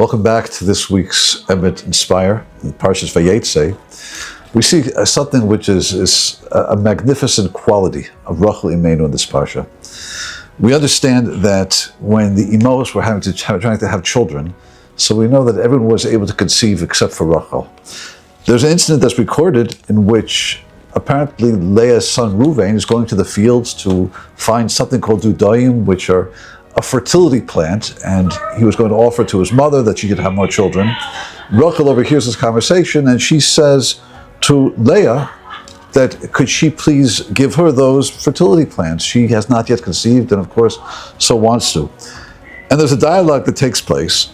Welcome back to this week's Emet Inspire, in Parashat Vayetzei. We see something which is a magnificent quality of Rachel Imenu in this parsha. We understand that when the Imos were trying to have children, so we know that everyone was able to conceive except for Rachel. There's an incident that's recorded in which apparently Leah's son Reuven is going to the fields to find something called dudayim, which are a fertility plant, and he was going to offer to his mother that she could have more children. Rachel overhears this conversation, and she says to Leah that could she please give her those fertility plants. She has not yet conceived, and of course, so wants to. And there's a dialogue that takes place,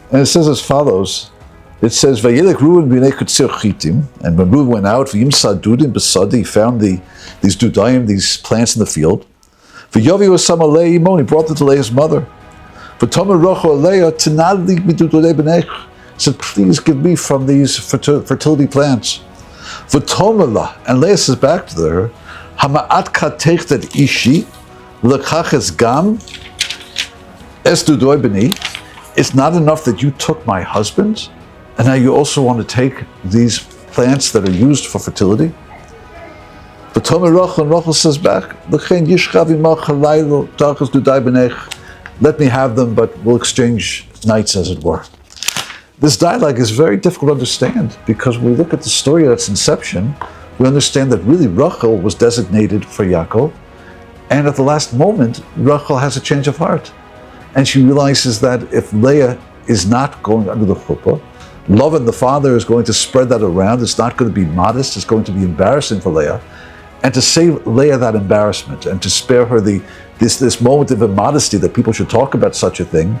and it says as follows. It says, "Vayelek Reuven b'nei kutzir chitim," and when Reuven went out, v'yimsa dudim b'sadi, he found these dudayim, these plants in the field. V'yovi osam alei imon, he brought them to Leah's mother. V'tomer Rachel Leah tinadli midudolei b'nech, said, please give me from these fertility plants. V'tomer la, and Leah says back to her, Hama'at katech that ishi, l'kaches gam, es dudoi b'ni, it's not enough that you took my husband, and now you also want to take these plants that are used for fertility? But Tomer Rachel, and Rachel says back, let me have them, but we'll exchange nights, as it were. This dialogue is very difficult to understand, because when we look at the story at its inception, we understand that really Rachel was designated for Yaakov, and at the last moment, Rachel has a change of heart. And she realizes that if Leah is not going under the chuppah, Lavan, the father, is going to spread that around. It's not going to be modest, it's going to be embarrassing for Leah. And to save Leah that embarrassment and to spare her this moment of immodesty that people should talk about such a thing,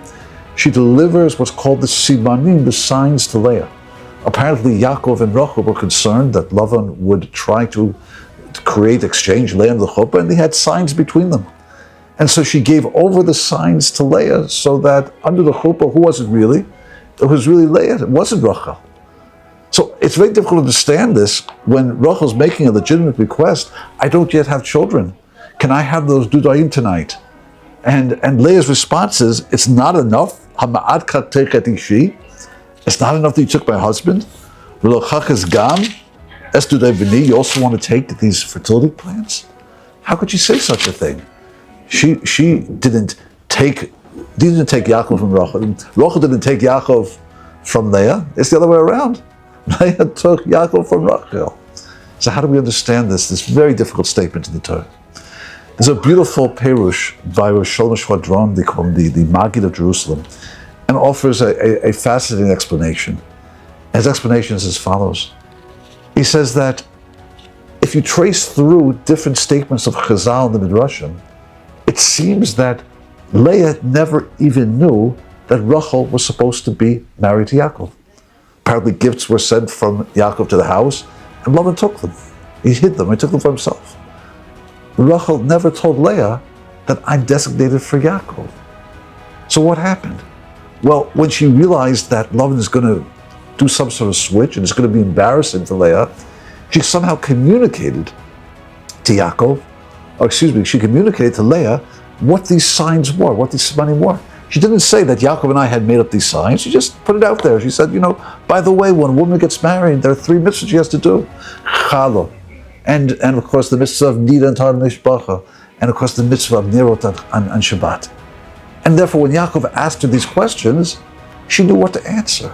she delivers what's called the simanim, the signs to Leah. Apparently Yaakov and Rachel were concerned that Lavan would try to exchange Leah and the chuppah, and they had signs between them. And so she gave over the signs to Leah, so that under the chuppah, who was it really? It was really Leah, it wasn't Rachel. So it's very difficult to understand this when Rachel's making a legitimate request. I don't yet have children. Can I have those dudayim tonight? And Leah's response is, it's not enough. Hama'at katech et ishi. It's not enough that you took my husband. V'lochaches gam es dudai b'ni. You also want to take these fertility plants? How could you say such a thing? She didn't take Yaakov from Rachel. Rachel didn't take Yaakov from Leah. It's the other way around. Leah took Yaakov from Rachel. So how do we understand this very difficult statement in the Torah? There's a beautiful perush by Rosh Shwadron, they call him the Maggid of Jerusalem, and offers a fascinating explanation. His explanation is as follows. He says that if you trace through different statements of Chazal in the Midrashim, it seems that Leah never even knew that Rachel was supposed to be married to Yaakov. Apparently gifts were sent from Yaakov to the house, and Lavan took them. He hid them, he took them for himself. Rachel never told Leah that I'm designated for Yaakov. So what happened? Well, when she realized that Lavan is going to do some sort of switch, and it's going to be embarrassing for Leah, she somehow communicated to Yaakov, she communicated to Leah what these signs were, what these simanim were. She didn't say that Yaakov and I had made up these signs. She just put it out there. She said, by the way, when a woman gets married, there are 3 mitzvahs she has to do. Chala. And of course the mitzvah of Nida and Tar Mishpacha. And of course the mitzvah of Nirot and Shabbat. And therefore when Yaakov asked her these questions, she knew what to answer.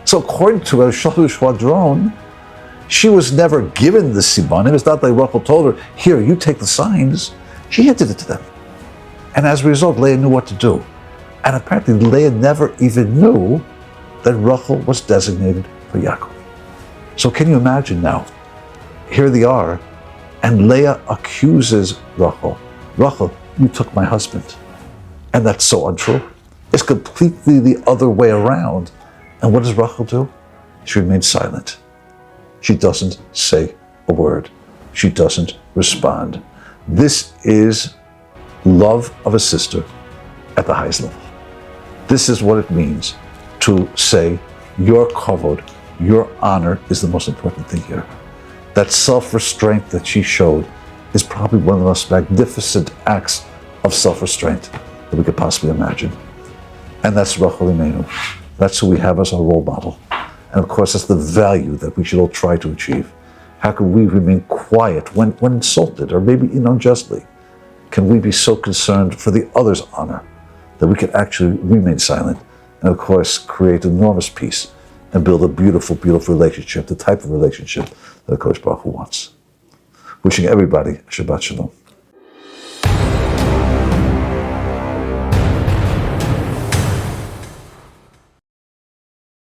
So according to Rosh Shwadron, she was never given the simanim. It's not like Rachel told her, here, you take the signs. She hinted it to them. And as a result, Leah knew what to do. And apparently Leah never even knew that Rachel was designated for Yaakov. So can you imagine now? Here they are, and Leah accuses Rachel. Rachel, you took my husband. And that's so untrue. It's completely the other way around. And what does Rachel do? She remains silent. She doesn't say a word. She doesn't respond. This is love of a sister at the highest level. This is what it means to say your kavod, your honor is the most important thing here. That self-restraint that she showed is probably one of the most magnificent acts of self-restraint that we could possibly imagine. And that's Rachel Imenu. That's who we have as our role model. And of course, that's the value that we should all try to achieve. How can we remain quiet when insulted, or maybe unjustly? Can we be so concerned for the other's honor that we can actually remain silent and, of course, create enormous peace and build a beautiful, beautiful relationship, the type of relationship that Kodesh Baruch Hu wants. Wishing everybody Shabbat Shalom.